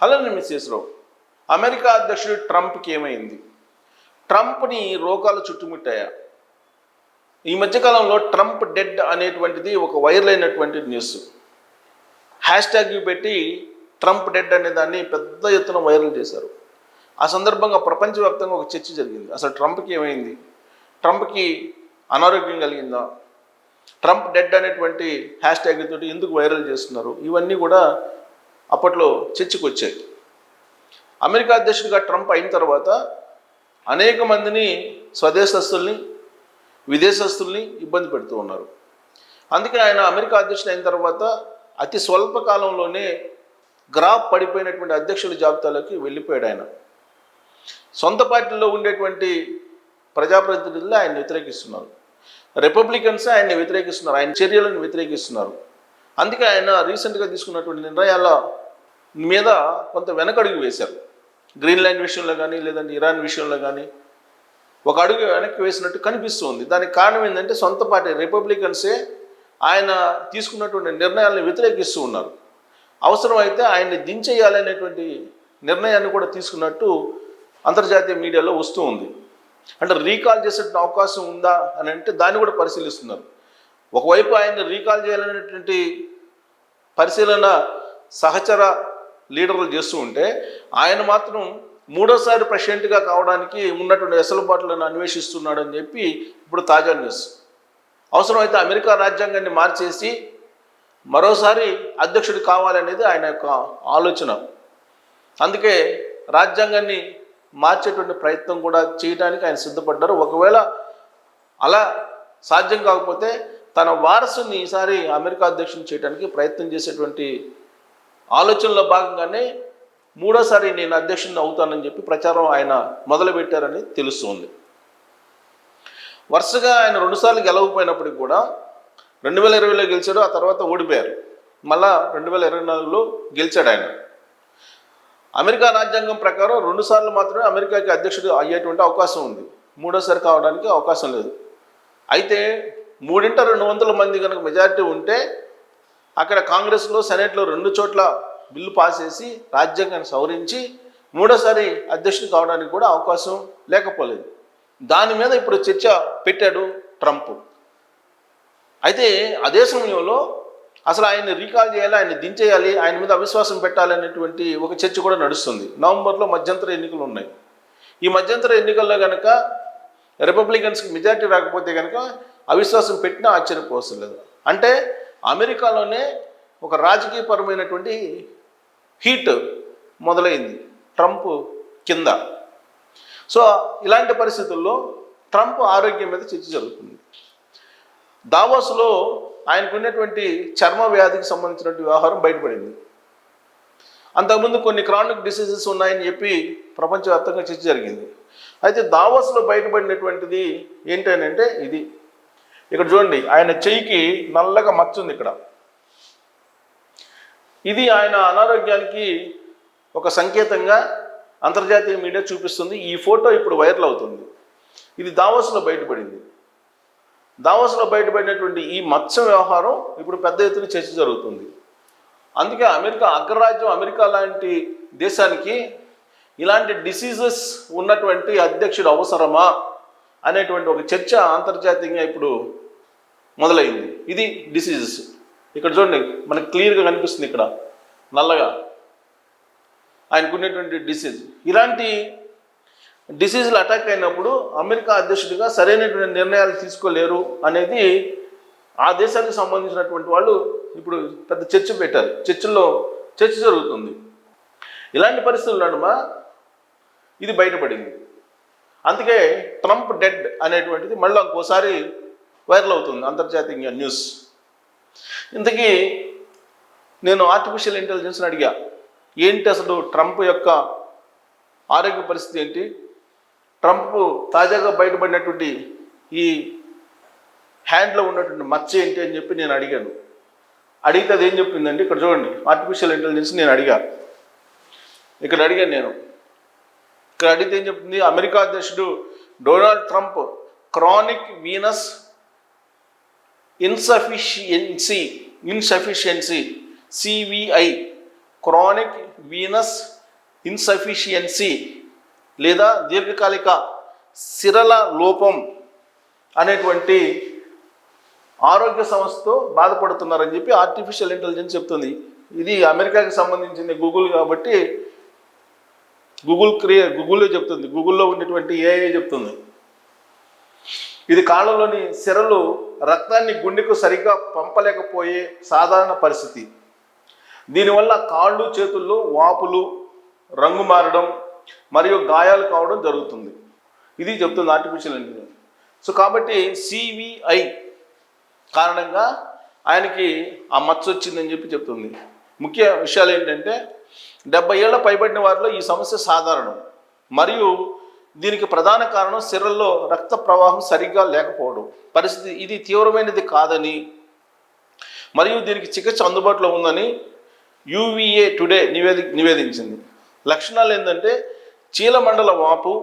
Hello Mrs రావు, America అధ్యక్షుడు ట్రంప్కి ఏమైంది? ట్రంప్ని రోగాలు చుట్టుముట్టాయా? ఈ మధ్యకాలంలో ట్రంప్ డెడ్ అనేటువంటిది ఒక వైరల్ అయినటువంటి న్యూస్. హ్యాష్ ట్యాగ్ పెట్టి ట్రంప్ డెడ్ అనే దాన్ని పెద్ద ఎత్తున వైరల్ చేశారు. ఆ సందర్భంగా ప్రపంచవ్యాప్తంగా ఒక చర్చ జరిగింది. అసలు ట్రంప్కి ఏమైంది? ట్రంప్కి అనారోగ్యం కలిగిందా? ట్రంప్ డెడ్ అనేటువంటి హ్యాష్ ట్యాగ్ తోటి ఎందుకు వైరల్ చేస్తున్నారు? ఇవన్నీ కూడా అప్పట్లో చర్చకు వచ్చాయి. అమెరికా అధ్యక్షుడిగా ట్రంప్ అయిన తర్వాత అనేక మందిని, స్వదేశస్తుల్ని, విదేశస్తుల్ని ఇబ్బంది పెడుతూ ఉన్నారు. అందుకే ఆయన అమెరికా అధ్యక్షుడు అయిన తర్వాత అతి స్వల్ప కాలంలోనే గ్రాఫ్ పడిపోయినటువంటి అధ్యక్షుల జాబితాలోకి వెళ్ళిపోయాడు. ఆయన సొంత పార్టీలో ఉండేటువంటి ప్రజాప్రతినిధులు ఆయన వ్యతిరేకిస్తున్నారు, రిపబ్లికన్స్ ఆయన్ని వ్యతిరేకిస్తున్నారు, ఆయన చర్యలను వ్యతిరేకిస్తున్నారు. అందుకే ఆయన రీసెంట్గా తీసుకున్నటువంటి నిర్ణయాల మీద కొంత వెనకడుగు వేశారు. గ్రీన్లాండ్ విషయంలో కానీ, లేదంటే ఇరాన్ విషయంలో కానీ ఒక అడుగు వెనక్కి వేసినట్టు కనిపిస్తుంది. దానికి కారణం ఏంటంటే సొంత పార్టీ రిపబ్లికన్సే ఆయన తీసుకున్నటువంటి నిర్ణయాలను వ్యతిరేకిస్తూ ఉన్నారు. అవసరమైతే ఆయన్ని దించేయాలనేటువంటి నిర్ణయాన్ని కూడా తీసుకున్నట్టు అంతర్జాతీయ మీడియాలో వస్తూ ఉంది. అంటే రీకాల్ చేసే అవకాశం ఉందా అని అంటే దాన్ని కూడా పరిశీలిస్తున్నారు. ఒకవైపు ఆయన్ని రీకాల్ చేయాలనేటువంటి పరిశీలన సహచర లీడర్లు చేస్తూ ఉంటే, ఆయన మాత్రం మూడోసారి ప్రెసిడెంట్గా కావడానికి ఉన్నటువంటి వెసులుబాట్లను అన్వేషిస్తున్నాడని చెప్పి ఇప్పుడు తాజా న్యూస్. అవసరమైతే అమెరికా రాజ్యాంగాన్ని మార్చేసి మరోసారి అధ్యక్షుడు కావాలనేది ఆయన యొక్క ఆలోచన. అందుకే రాజ్యాంగాన్ని మార్చేటువంటి ప్రయత్నం కూడా చేయడానికి ఆయన సిద్ధపడ్డారు. ఒకవేళ అలా సాధ్యం కాకపోతే తన వారసుని ఈసారి అమెరికా అధ్యక్షుని చేయడానికి ప్రయత్నం చేసేటువంటి ఆలోచనలో భాగంగానే మూడోసారి నేను అధ్యక్షుడిని అవుతానని చెప్పి ప్రచారం ఆయన మొదలుపెట్టారని తెలుస్తుంది. వరుసగా ఆయన 2 సార్లు గెలవకపోయినప్పటికి కూడా 2020లో గెలిచాడు, ఆ తర్వాత ఓడిపోయారు. మళ్ళా 2024లో గెలిచాడు ఆయన. అమెరికా రాజ్యాంగం ప్రకారం 2 సార్లు మాత్రమే అమెరికాకి అధ్యక్షుడు అయ్యేటువంటి అవకాశం ఉంది, మూడోసారి కావడానికి అవకాశం లేదు. అయితే 3/200 మంది కనుక మెజారిటీ ఉంటే అక్కడ కాంగ్రెస్లో, సెనెట్లో 2 చోట్ల బిల్లు పాస్ చేసి రాజ్యాంగాన్ని సవరించి మూడోసారి అధ్యక్షుడు కావడానికి కూడా అవకాశం లేకపోలేదు. దాని మీద ఇప్పుడు చర్చ పెట్టాడు ట్రంప్. అయితే అదే సమయంలో అసలు ఆయన్ని రీకాల్ చేయాలి, ఆయన్ని దించేయాలి, ఆయన మీద అవిశ్వాసం పెట్టాలనేటువంటి ఒక చర్చ కూడా నడుస్తుంది. నవంబర్లో మధ్యంతర ఎన్నికలు ఉన్నాయి. ఈ మధ్యంతర ఎన్నికల్లో కనుక రిపబ్లికన్స్కి మెజారిటీ రాకపోతే కనుక అవిశ్వాసం పెట్టినా ఆశ్చర్యపోవసం లేదు. అంటే అమెరికాలోనే ఒక రాజకీయపరమైనటువంటి హీట్ మొదలైంది ట్రంప్ కింద. సో ఇలాంటి పరిస్థితుల్లో ట్రంప్ ఆరోగ్యం మీద చర్చ జరుగుతుంది. దావోస్లో ఆయనకున్నటువంటి చర్మ వ్యాధికి సంబంధించినటువంటి వ్యవహారం బయటపడింది. అంతకుముందు కొన్ని క్రానిక్ డిసీజెస్ ఉన్నాయని చెప్పి ప్రపంచవ్యాప్తంగా చర్చ జరిగింది. అయితే దావోస్లో బయటపడినటువంటిది ఏంటంటే ఇది. ఇక్కడ చూడండి, ఆయన చెయ్యికి నల్లగా మచ్చ ఉంది ఇక్కడ. ఇది ఆయన అనారోగ్యానికి ఒక సంకేతంగా అంతర్జాతీయ మీడియా చూపిస్తుంది. ఈ ఫోటో ఇప్పుడు వైరల్ అవుతుంది. ఇది దావోస్లో బయటపడింది. దావోస్లో బయటపడినటువంటి ఈ మచ్చ వ్యవహారం ఇప్పుడు పెద్ద ఎత్తున చర్చ జరుగుతుంది. అందుకే అమెరికా అగ్రరాజ్యం, అమెరికా లాంటి దేశానికి ఇలాంటి డిసీజెస్ ఉన్నటువంటి అధ్యక్షుడు అవసరమా అనేటువంటి ఒక చర్చ అంతర్జాతీయంగా ఇప్పుడు మొదలైంది. ఇది డిసీజెస్. ఇక్కడ చూడండి, మనకు క్లియర్గా కనిపిస్తుంది ఇక్కడ నల్లగా ఆయనకున్నటువంటి డిసీజ్. ఇలాంటి డిసీజులు అటాక్ అయినప్పుడు అమెరికా అధ్యక్షుడిగా సరైనటువంటి నిర్ణయాలు తీసుకోలేరు అనేది ఆ దేశానికి సంబంధించినటువంటి వాళ్ళు ఇప్పుడు పెద్ద చర్చ పెట్టారు. చర్చల్లో చర్చ జరుగుతుంది. ఇలాంటి పరిస్థితులు నడుమ ఇది బయటపడింది. అందుకే ట్రంప్ డెడ్ అనేటువంటిది మళ్ళీ ఇంకోసారి వైరల్ అవుతుంది అంతర్జాతీయ న్యూస్. ఇంతకీ నేను ఆర్టిఫిషియల్ ఇంటెలిజెన్స్ని అడిగా, ఏంటి అసలు ట్రంప్ యొక్క ఆరోగ్య పరిస్థితి ఏంటి, ట్రంప్ తాజాగా బయటపడినటువంటి ఈ హ్యాండ్లో ఉన్నటువంటి మచ్చ ఏంటి అని చెప్పి నేను అడిగాను. అడిగితే అది ఏం చెప్పిందండి, ఇక్కడ చూడండి, ఆర్టిఫిషియల్ ఇంటెలిజెన్స్ నేను అడిగాను. ఇక్కడ అడిగితే ఏం చెప్తుంది, అమెరికా అధ్యక్షుడు Donald Trump chronic venous insufficiency CVI chronic venous insufficiency లేదా దీర్ఘకాలిక సిరల లోపం అనేటువంటి ఆరోగ్య సమస్యతో బాధపడుతున్నారని చెప్పి ఆర్టిఫిషియల్ ఇంటెలిజెన్స్ చెప్తుంది. ఇది అమెరికాకి సంబంధించింది గూగుల్ కాబట్టి గూగుల్లో చెప్తుంది, గూగుల్లో ఉన్నటువంటి ఏఐ చెప్తుంది. ఇది కాళ్ళలోని సిరలు రక్తాన్ని గుండెకు సరిగ్గా పంపలేకపోయే సాధారణ పరిస్థితి. దీనివల్ల కాళ్ళు చేతుల్లో వాపులు, రంగు మారడం మరియు గాయాలు కావడం జరుగుతుంది. ఇది చెప్తుంది ఆర్టిఫిషియల్ ఇంటెలిజెన్స్. సో కాబట్టి సివిఐ కారణంగా ఆయనకి ఆ మచ్చ వచ్చిందని చెప్పి చెప్తుంది. ముఖ్య విషయాలు ఏంటంటే 70 ఏళ్ల పైబడిన వారిలో ఈ సమస్య సాధారణం మరియు దీనికి ప్రధాన కారణం సిరల్లో రక్త ప్రవాహం సరిగ్గా లేకపోవడం పరిస్థితి. ఇది తీవ్రమైనది కాదని మరియు దీనికి చికిత్స అందుబాటులో ఉందని యువిఏ టుడే నివేదించింది. లక్షణాలు ఏంటంటే చీలమండల వాపు,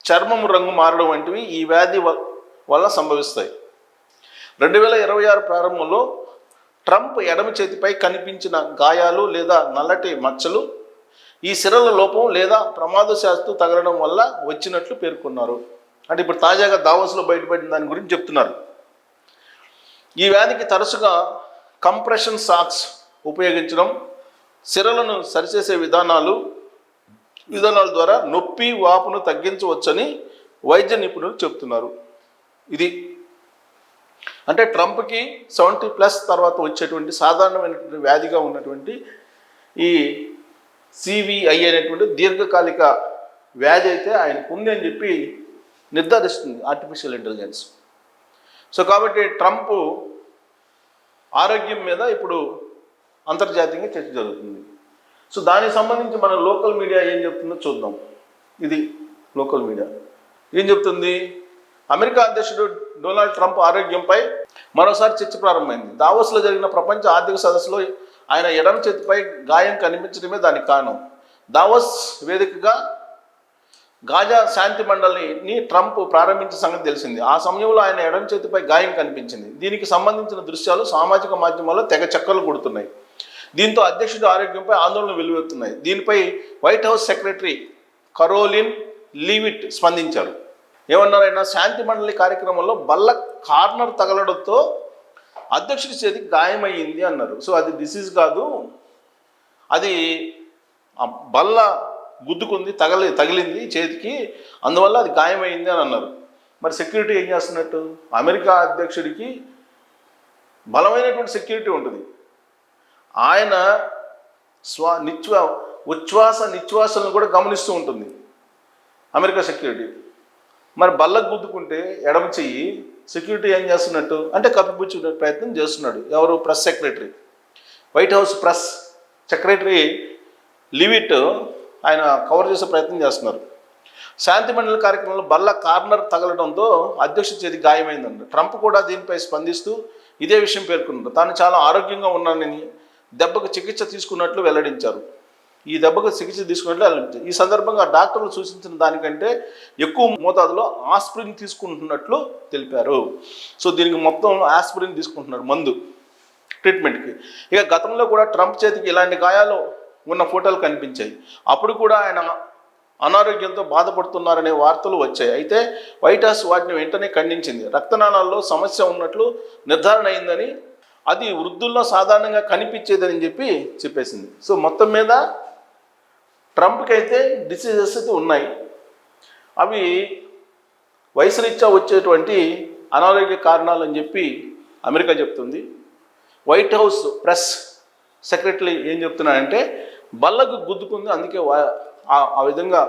చర్మం రంగు మారడం వంటివి ఈ వ్యాధి వల్ల సంభవిస్తాయి. 2026 ప్రారంభంలో ట్రంప్ ఎడమ చేతిపై కనిపించిన గాయాలు లేదా నల్లటి మచ్చలు ఈ సిరల లోపం లేదా ప్రమాదశాస్తు తగలడం వల్ల వచ్చినట్లు పేర్కొన్నారు. అంటే ఇప్పుడు తాజాగా దావోస్లో బయటపడిన దాని గురించి చెప్తున్నారు. ఈ వ్యాధికి తరచుగా కంప్రెషన్ సాక్స్ ఉపయోగించడం, సిరలను సరిచేసే విధానాల ద్వారా నొప్పి వాపును తగ్గించవచ్చని వైద్య నిపుణులు చెప్తున్నారు. ఇది అంటే ట్రంప్కి 70+ తర్వాత వచ్చేటువంటి సాధారణమైనటువంటి వ్యాధిగా ఉన్నటువంటి ఈ సివిఐ అనేటువంటి దీర్ఘకాలిక వ్యాధి అయితే ఆయనకు ఉంది అని చెప్పి నిర్ధారిస్తుంది ఆర్టిఫిషియల్ ఇంటెలిజెన్స్. సో కాబట్టి ట్రంప్ ఆరోగ్యం మీద ఇప్పుడు అంతర్జాతీయంగా చర్చ జరుగుతుంది. సో దానికి సంబంధించి మన లోకల్ మీడియా ఏం చెప్తుందో చూద్దాం. ఇది లోకల్ మీడియా ఏం చెప్తుంది. అమెరికా అధ్యక్షుడు డొనాల్డ్ ట్రంప్ ఆరోగ్యంపై మరోసారి చర్చ ప్రారంభమైంది. దావోస్లో జరిగిన ప్రపంచ ఆర్థిక సదస్సులో ఆయన ఎడమ చేతిపై గాయం కనిపించడమే దానికి కారణం. దావోస్ వేదికగా గాజా శాంతి మండలిని ట్రంప్ ప్రారంభించిన సంగతి తెలిసింది. ఆ సమయంలో ఆయన ఎడమ చేతిపై గాయం కనిపించింది. దీనికి సంబంధించిన దృశ్యాలు సామాజిక మాధ్యమాల్లో తెగ చక్కర్లు కొడుతున్నాయి. దీంతో అధ్యక్షుడి ఆరోగ్యంపై ఆందోళనలు వెలువెత్తున్నాయి. దీనిపై white house secretary Karoline Leavitt స్పందించారు. ఏమన్నారైనా శాంతి మండలి కార్యక్రమంలో బల్ల కార్నర్ తగలడంతో అధ్యక్షుడి చేతికి గాయమైంది అన్నారు. సో అది డిసీజ్ కాదు, అది బల్ల గుద్దుకుంది, తగిలింది చేతికి, అందువల్ల అది గాయమైంది అని అన్నారు. మరి సెక్యూరిటీ ఏం చేస్తున్నట్టు? అమెరికా అధ్యక్షుడికి బలమైనటువంటి సెక్యూరిటీ ఉంటుంది. ఆయన ఉచ్ఛ్వాస నిశ్వాసాలను కూడా గమనిస్తూ ఉంటుంది అమెరికా సెక్యూరిటీ. మరి బల్లకు గుద్దుకుంటే ఎడమ చెయ్యి సెక్యూరిటీ ఏం చేస్తున్నట్టు అంటే కప్పిపుచ్చుకునే ప్రయత్నం చేస్తున్నాడు. ఎవరు? Press secretary, white house press secretary leave it ఆయన కవర్ చేసే ప్రయత్నం చేస్తున్నారు. శాంతి మండలి కార్యక్రమంలో బల్ల కార్నర్ తగలడంతో అధ్యక్షుడి చేతి గాయమైందండి. ట్రంప్ కూడా దీనిపై స్పందిస్తూ ఇదే విషయం పేర్కొన్నారు. తాను చాలా ఆరోగ్యంగా ఉన్నానని, దెబ్బకు చికిత్స తీసుకున్నట్లు వెల్లడించారు. ఈ దెబ్బకు చికిత్స తీసుకున్నట్లు ఈ సందర్భంగా డాక్టర్లు సూచించిన దానికంటే ఎక్కువ మోతాదులో ఆస్పిరిన్ తీసుకుంటున్నట్లు తెలిపారు. సో దీనికి మొత్తం ఆస్పిరిన్ తీసుకుంటున్నారు మందు ట్రీట్మెంట్కి. ఇక గతంలో కూడా ట్రంప్ చేతికి ఇలాంటి గాయాలు ఉన్న ఫోటోలు కనిపించాయి. అప్పుడు కూడా ఆయన అనారోగ్యంతో బాధపడుతున్నారనే వార్తలు వచ్చాయి. అయితే వైట్ హౌస్ వాటిని వెంటనే ఖండించింది. రక్తనాళాల్లో సమస్య ఉన్నట్లు నిర్ధారణ అయిందని, అది వృద్ధుల్లో సాధారణంగా కనిపించేదని చెప్పేసింది. సో మొత్తం మీద ట్రంప్కి అయితే డిసీజెస్ అయితే ఉన్నాయి. అవి వయసు రీత్యా వచ్చేటువంటి అనారోగ్య కారణాలు అని చెప్పి అమెరికా చెప్తుంది. వైట్ హౌస్ ప్రెస్ సెక్రటరీ ఏం చెప్తున్నారంటే బల్లకు గుద్దుకుంది, అందుకే ఆ విధంగా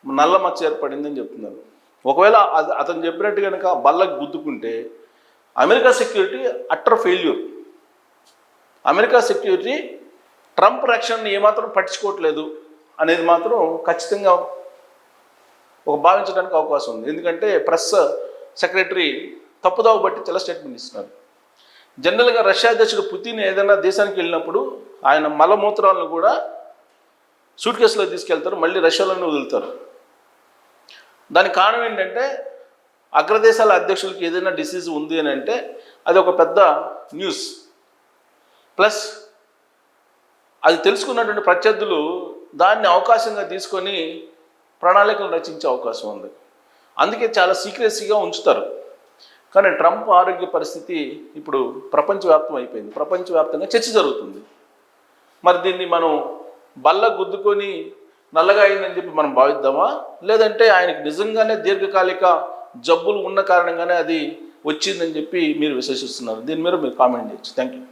నల్ల మచ్చ ఏర్పడిందని చెప్తున్నారు. ఒకవేళ అతను చెప్పినట్టు కనుక బల్లకు గుద్దుకుంటే America security utter failure. America security Trump రక్షణని ఏమాత్రం పట్టించుకోవట్లేదు అనేది మాత్రం ఖచ్చితంగా భావించడానికి అవకాశం ఉంది. ఎందుకంటే ప్రెస్ సెక్రటరీ తప్పుదావ బట్టి చాలా స్టేట్మెంట్ ఇస్తున్నారు. జనరల్గా రష్యా అధ్యక్షుడు పుతిన్ ఏదైనా దేశానికి వెళ్ళినప్పుడు ఆయన మలమూత్రాలను కూడా సూట్ కేసులో తీసుకెళ్తారు, మళ్ళీ రష్యాలోనే వదులుతారు. దానికి కారణం ఏంటంటే అగ్రదేశాల అధ్యక్షులకి ఏదైనా డిసీజ్ ఉంది అని అంటే అది ఒక పెద్ద న్యూస్. ప్లస్ అది తెలుసుకున్నటువంటి ప్రత్యర్థులు దాన్ని అవకాశంగా తీసుకొని ప్రణాళికలు రచించే అవకాశం ఉంది. అందుకే చాలా సీక్రెసీగా ఉంచుతారు. కానీ ట్రంప్ ఆరోగ్య పరిస్థితి ఇప్పుడు ప్రపంచవ్యాప్తం అయిపోయింది. ప్రపంచవ్యాప్తంగా చర్చ జరుగుతుంది. మరి దీన్ని మనం బల్ల గుద్దుకొని నల్లగా అయిందని చెప్పి మనం భావిద్దామా, లేదంటే ఆయనకి నిజంగానే దీర్ఘకాలిక జబ్బులు ఉన్న కారణంగానే అది వచ్చిందని చెప్పి మీరు విశ్వసిస్తున్నారు? దీని మీద మీరు కామెంట్ చేయొచ్చు. Thank you.